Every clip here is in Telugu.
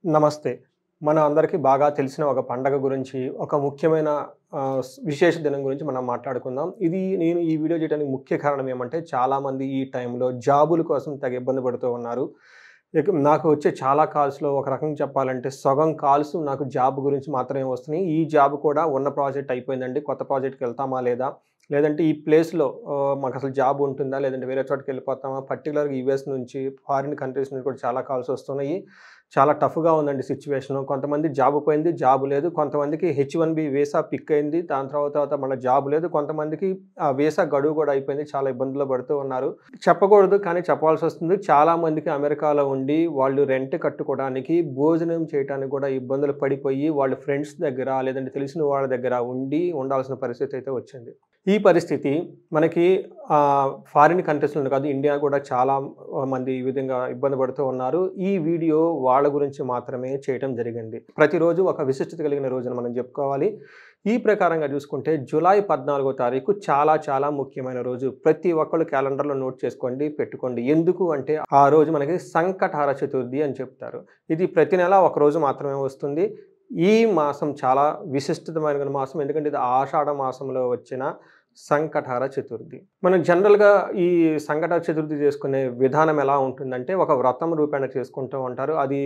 నమస్తే. మన అందరికీ బాగా తెలిసిన ఒక పండగ గురించి, ఒక ముఖ్యమైన విశేష దినం గురించి మనం మాట్లాడుకుందాం. నేను ఈ వీడియో చేయడానికి ముఖ్య కారణం ఏమంటే, చాలామంది ఈ టైంలో జాబుల కోసం తెగ ఇబ్బంది పడుతూ ఉన్నారు. నాకు వచ్చే చాలా కాల్స్‌లో ఒక రకంగా చెప్పాలంటే, సగం కాల్స్ నాకు జాబ్ గురించి మాత్రమే వస్తున్నాయి. ఈ జాబ్ కూడా ఉన్న ప్రాజెక్ట్ అయిపోయిందండి. కొత్త ప్రాజెక్ట్‌కి వెళ్తామా లేదా? లేదంటే ఈ ప్లేస్‌లో మాకసలు జాబ్ ఉంటుందా? లేదంటే వేరే చోటకెళ్ళిపోతామా? పర్టిక్యులర్‌గా యూఎస్ నుంచి, ఫారిన్ కంట్రీస్ నుంచి కూడా చాలా కాల్స్ వస్తున్నాయి. చాలా టఫ్‌గా ఉందండి సిట్యుయేషను. కొంతమంది జాబ్ పోయింది, జాబ్ లేదు. కొంతమందికి హెచ్-1బీ వీసా పిక్ అయింది. దాని తర్వాత మళ్ళా జాబ్ లేదు. కొంతమందికి ఆ వీసా గడువు కూడా అయిపోయింది. చాలా ఇబ్బందుల్లో పడుతూ ఉన్నారు. చెప్పకూడదు కానీ చెప్పాల్సొస్తుంది. చాలామందికి అమెరికాలో ఉండి వాళ్ళు రెంట్ కట్టుకోవడానికి, భోజనం చేయటానికి కూడా ఇబ్బందులు పడిపోయి, వాళ్ళు ఫ్రెండ్స్ దగ్గర లేదంటే తెలిసిన వాళ్ళ దగ్గర ఉండాల్సిన పరిస్థితి అయితే వచ్చింది. ఈ పరిస్థితి మనకి ఫారిన్ కంట్రీస్‌లోనే కాదు, ఇండియా కూడా చాలా మంది ఈ విధంగా ఇబ్బంది పడుతూ ఉన్నారు. ఈ వీడియో వాళ్ళ గురించి మాత్రమే చేయటం జరిగింది. ప్రతిరోజు ఒక విశిష్టత కలిగిన రోజని మనం చెప్పుకోవాలి. ఈ ప్రకారంగా చూసుకుంటే జులై 14వ తారీఖు చాలా చాలా ముఖ్యమైన రోజు. ప్రతి ఒక్కళ్ళు క్యాలెండర్‌లో నోట్ చేసుకోండి, పెట్టుకోండి. ఎందుకు అంటే ఆ రోజు మనకి సంకటహర చతుర్థి అని చెప్తారు. ఇది ప్రతి నెల ఒక రోజు మాత్రమే వస్తుంది. ఈ మాసం చాలా విశిష్టమైన మాసం. ఎందుకంటే ఇది ఆషాఢ మాసంలో వచ్చిన సంకటహర చతుర్థి. మనం జనరల్‌గా ఈ సంకటహర చతుర్థి చేసుకునే విధానం ఎలా ఉంటుందంటే, ఒక వ్రతం రూపేణ చేసుకుంటూ ఉంటారు. అది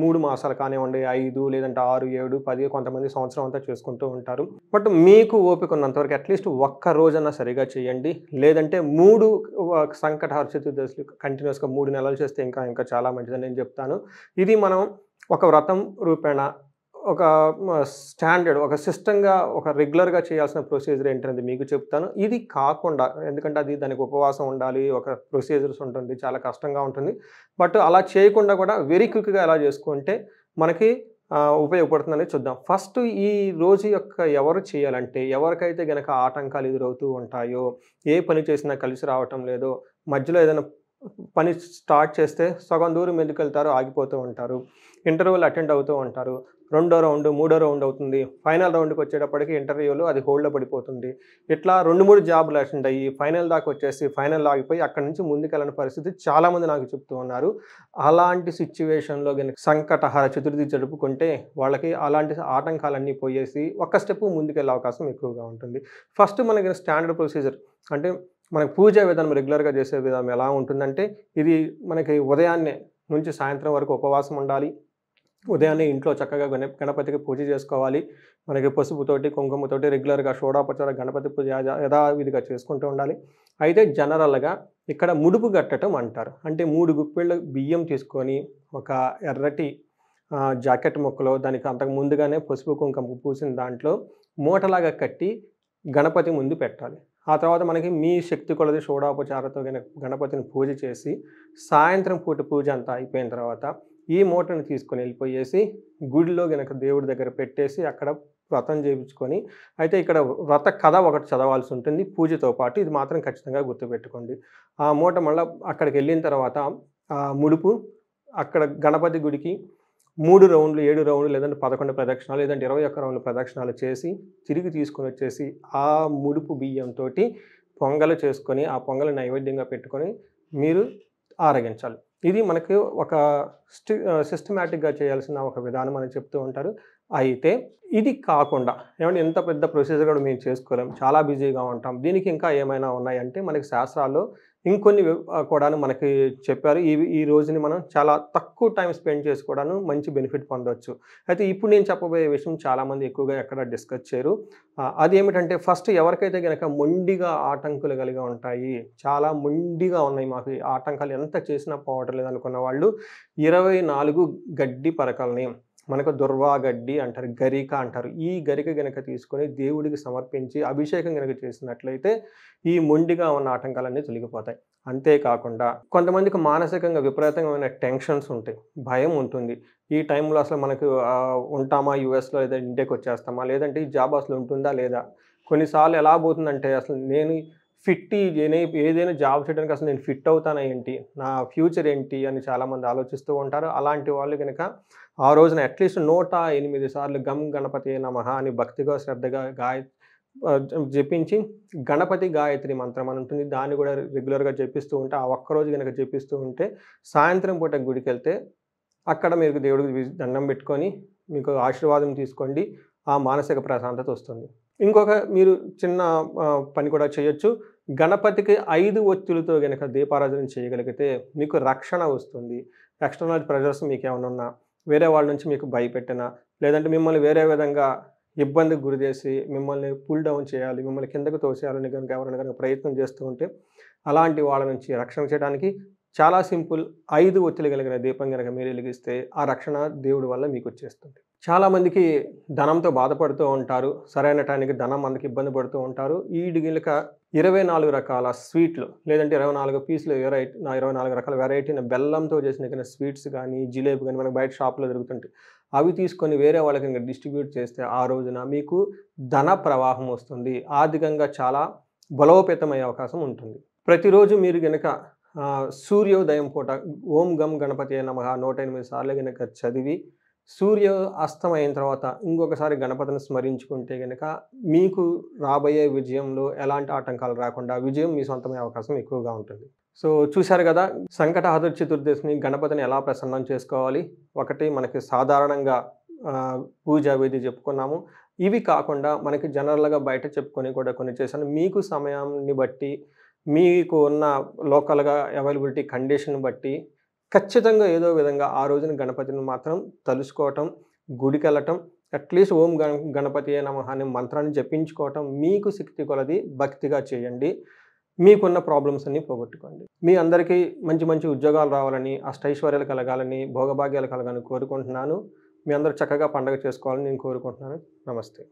3 మాసాలు కానివ్వండి, 5 లేదంటే 6, 7, 10 కొంతమంది సంవత్సరం అంతా చేసుకుంటూ ఉంటారు. బట్ మీకు ఓపిక ఉన్నంత వరకు అట్‌లీస్ట్ ఒక్క రోజన్నా సరిగ్గా చేయండి. లేదంటే 3 సంకటహర చతుర్దశులు కంటిన్యూయస్‌గా 3 నెలలు చేస్తే ఇంకా ఇంకా చాలా మంచిదని నేను చెప్తాను. ఇది మనం ఒక వ్రతం రూపేణ ఒక స్టాండర్డ్ ఒక సిస్టమ్‌గా ఒక రెగ్యులర్‌గా చేయాల్సిన ప్రొసీజర్ ఏంటనేది మీకు చెప్తాను. ఇది కాకుండా ఎందుకంటే దానికి ఉపవాసం ఉండాలి. ఒక ప్రొసీజర్స్ ఉంటుంది. చాలా కష్టంగా ఉంటుంది. బట్ అలా చేయకుండా కూడా వెరీ క్విక్‌గా ఎలా చేసుకుంటే మనకి ఉపయోగపడుతుందని చూద్దాం. ఫస్ట్ ఈ రోజు యొక్క ఎవరు చేయాలంటే ఎవరికైతే గనక ఆటంకాలు ఎదురవుతూ ఉంటాయో, ఏ పని చేసినా కలిసి రావటం లేదో, మధ్యలో ఏదైనా పని స్టార్ట్ చేస్తే సగం దూరం ఎందుకెళ్తారో ఆగిపోతూ ఉంటారు. ఇంటర్వ్యూలు అటెండ్ అవుతూ ఉంటారు. రెండో రౌండ్, మూడో రౌండ్ అవుతుంది. ఫైనల్ రౌండ్‌కొచ్చేటప్పటికి ఇంటర్వ్యూలో అది హోల్డ్‌లో పడిపోతుంది. ఇట్లా 2, 3 జాబ్‌లు అటెండ్ అయ్యి ఫైనల్ దాకా వచ్చేసి ఫైనల్‌లో ఆగిపోయి అక్కడి నుంచి ముందుకెళ్ళని పరిస్థితి చాలామంది నాకు చెప్తూ ఉన్నారు. అలాంటి సిట్యుయేషన్‌లో గనుక సంకటహర చతుర్థి జరుపుకుంటే వాళ్ళకి అలాంటి ఆటంకాలన్నీ పోయేసి ఒక స్టెప్ ముందుకెళ్ళే అవకాశం ఎక్కువగా ఉంటుంది. ఫస్ట్ మనకి స్టాండర్డ్ ప్రొసీజర్ అంటే మనకు పూజా విధానం రెగ్యులర్‌గా చేసే విధానం ఎలా ఉంటుందంటే, ఇది మనకి ఉదయాన్నే నుంచి సాయంత్రం వరకు ఉపవాసం ఉండాలి. ఉదయాన్నే ఇంట్లో చక్కగా గణపతికి పూజ చేసుకోవాలి. మనకి పసుపుతోటి, కుంకుమతోటి రెగ్యులర్‌గా షోడోపచార గణపతి పూజ యథావిధిగా చేసుకుంటూ ఉండాలి. అయితే జనరల్‌గా ఇక్కడ ముడుపు గట్టటం అంటారు. అంటే 3 గుప్పెళ్ళు బియ్యం తీసుకొని ఒక ఎర్రటి జాకెట్ ముక్కలో దానికి అంతకు ముందుగానే పసుపు, కుంకుమ పూసిన దాంట్లో మూటలాగా కట్టి గణపతి ముందు పెట్టాలి. ఆ తర్వాత మనకి మీ శక్తి కొలది షోడోపచారాలతో గణపతిని పూజ చేసి, సాయంత్రం పూట పూజ అంతా అయిపోయిన తర్వాత ఈ మూటను తీసుకొని ఎళ్ళిపోయేసి గుడిలో గనక దేవుడి దగ్గర పెట్టేసి అక్కడ వ్రతం చేపించుకొని అయితే ఇక్కడ వ్రత కథ ఒకటి చదవాల్సి ఉంటుంది పూజతో పాటు. ఇది మాత్రం ఖచ్చితంగా గుర్తుపెట్టుకోండి. ఆ మూట మళ్ళా అక్కడికెళ్ళిన తర్వాత ముడుపు అక్కడ గణపతి గుడికి 3 రౌండ్లు, 7 రౌండ్లు లేదంటే 11 ప్రదక్షిణాలు లేదంటే 21 రౌండ్ల ప్రదక్షిణాలు చేసి, తిరిగి తీసుకొనొచ్చేసి ఆ ముడుపు బియ్యంతోటి పొంగలు చేసుకొని, ఆ పొంగల్ నైవేద్యంగా పెట్టుకొని మీరు ఆరగించాలి. ఇది మనకి ఒక సిస్టమాటిక్‌గా చేయాల్సిన ఒక విధానం అని చెప్తూ ఉంటారు. అయితే ఇది కాకుండా ఏవండీ ఇంత పెద్ద ప్రొసీజర్ కూడా మేము చేసుకోలేం. చాలా బిజీగా ఉంటాం. దీనికి ఇంకా ఏమైనా ఉన్నాయంటే మనకి శాస్త్రాల్లో ఇంకొన్ని కూడాను మనకి చెప్పారు. ఈ రోజుని మనం చాలా తక్కువ టైమ్ స్పెండ్ చేసి కూడాను మంచి బెనిఫిట్ పొందొచ్చు. అయితే ఇప్పుడు నేను చెప్పబోయే విషయం చాలామంది ఎక్కువగా ఎక్కడ డిస్కస్ చేయరు. అదేమిటంటే ఫస్ట్ ఎవరికైతే గనక మొండిగా ఆటంకులు కలిగి ఉంటాయి. చాలా మొండిగా ఉన్నాయి మాకు ఈ ఆటంకాలు ఎంత చేసినా పోవటం లేదనుకున్న వాళ్ళు 24 గడ్డి పరకల్ని మనకు దుర్వా గడ్డి అంటారు. గరిక అంటారు. ఈ గరిక గనక తీసుకొని దేవుడికి సమర్పించి అభిషేకం గనక చేసినట్లయితే ఈ మొండిగా ఉన్న ఆటంకాలన్నీ తొలగిపోతాయి. అంతేకాకుండా కొంతమందికి మానసికంగా విపరీతమైన టెన్షన్స్ ఉంటాయి. భయం ఉంటుంది. ఈ టైంలో అసలు మనకు ఉంటామా యూఎస్‌లో లేదా ఇండియాకొచ్చేస్తామా? లేదంటే ఈ జాబ్ అసలు ఉంటుందా లేదా? కొన్నిసార్లు ఎలా పోతుందంటే అసలు ఏదైనా జాబ్ చేయడానికి అసలు నేను ఫిట్ అవుతానా ఏంటి? నా ఫ్యూచర్ ఏంటి? అని చాలామంది ఆలోచిస్తూ ఉంటారు. అలాంటి వాళ్ళు గనక ఆ రోజున అట్‌లీస్ట్ 108 సార్లు గం గణపతియే నమః అని భక్తిగా, శ్రద్ధగా జపించి గణపతి గాయత్రి మంత్రం అని ఉంటుంది. దాన్ని గూడా రెగ్యులర్‌గా జపిస్తూ ఉంటే, ఆ ఒక్కరోజు గనక జపిస్తూ ఉంటే, సాయంత్రం పూట గుడికెళ్తే అక్కడ మీరు దేవుడికి దండం పెట్టుకొని మీకు ఆశీర్వాదం తీసుకోండి. ఆ మానసిక ప్రశాంతత వస్తుంది. ఇంకొక మీరు చిన్న పని కూడా చేయొచ్చు. గణపతికి 5 ఒత్తులతో గనక దీపారాధన చేయగలిగితే మీకు రక్షణ వస్తుంది. ఎక్స్‌టర్నల్ ప్రెషర్స్ మీకేమన్నా ఉన్నా, వేరే వాళ్ళ నుంచి మీకు భయపెట్టినా, లేదంటే మిమ్మల్ని వేరే విధంగా ఇబ్బందికి గురి చేసి, మిమ్మల్ని పుల్ డౌన్ చేయాలి, మిమ్మల్ని కిందకి తోసేయాలని గనుక ఎవరైనా గనుక ప్రయత్నం చేస్తూ ఉంటే, అలాంటి వాళ్ళ నుంచి రక్షణ చేయడానికి చాలా సింపుల్. 5 ఒత్తులు కలిగిన దీపం గనక మీరు వెలిగిస్తే, ఆ రక్షణ దేవుడి వల్ల మీకొచ్చేస్తుంది. చాలామందికి ధనంతో బాధపడుతూ ఉంటారు. సరైన టైంకి ధనం అందక ఇబ్బంది పడుతూ ఉంటారు. ఈడు గిలక 24 రకాల స్వీట్లు లేదంటే 24 పీసులు 24 రకాల వెరైటీన బెల్లంతో చేసిన ఏదైనా స్వీట్స్ గానీ, జిలేబీ గానీ మనకు బయట షాప్‌లో దొరుకుతుంటాయి. అవి తీసుకొని వేరే వాళ్ళకి గనుక డిస్ట్రిబ్యూట్ చేస్తే ఆ రోజున మీకు ధన ప్రవాహం వస్తుంది. ఆర్థికంగా చాలా బలోపేతమయ్యే అవకాశం ఉంటుంది. ప్రతిరోజు మీరు గనక సూర్యోదయం పూట ఓం గం గణపతియే నమః 108 సార్లు గనక చదివి, సూర్య అస్తమయం తర్వాత ఇంకొకసారి గణపతిని స్మరించుకుంటే గనక మీకు రాబోయే విజయంలో ఎలాంటి ఆటంకాలు రాకుండా విజయం మీ సొంతమయ్యే అవకాశం ఎక్కువగా ఉంటుంది. సో చూశారు గదా! సంకటహర చతుర్దశిని గణపతిని ఎలా ప్రసన్నం చేసుకోవాలి. ఒకటి మనకి సాధారణంగా పూజా విధి చెప్పుకున్నాము. ఇవి కాకుండా మనకి జనరల్‌గా బయట చెప్పుకొని కూడా కొన్ని చేశాను. మీకు సమయాన్ని బట్టి, మీకు ఉన్న లోకల్‌గా అవైలబిలిటీ కండిషన్ బట్టి ఖచ్చితంగా ఏదో విధంగా ఆ రోజున గణపతిని మాత్రం తలుసుకోవటం, గుడికెళ్ళటం, అట్‌లీస్ట్ ఓం గణపతియే నమః అనే మంత్రాన్ని జపించుకోవటం మీకు శక్తి కొలది భక్తిగా చేయండి. మీకున్న ప్రాబ్లమ్స్ అన్నీ పోగొట్టుకోండి. మీ అందరికీ మంచి మంచి ఉద్యోగాలు రావాలని, అష్టైశ్వర్యాలు కలగాలని, భోగభాగ్యాలు కలగాలని కోరుకుంటున్నాను. మీ అందరూ చక్కగా పండగ చేసుకోవాలని నేను కోరుకుంటున్నాను. నమస్తే.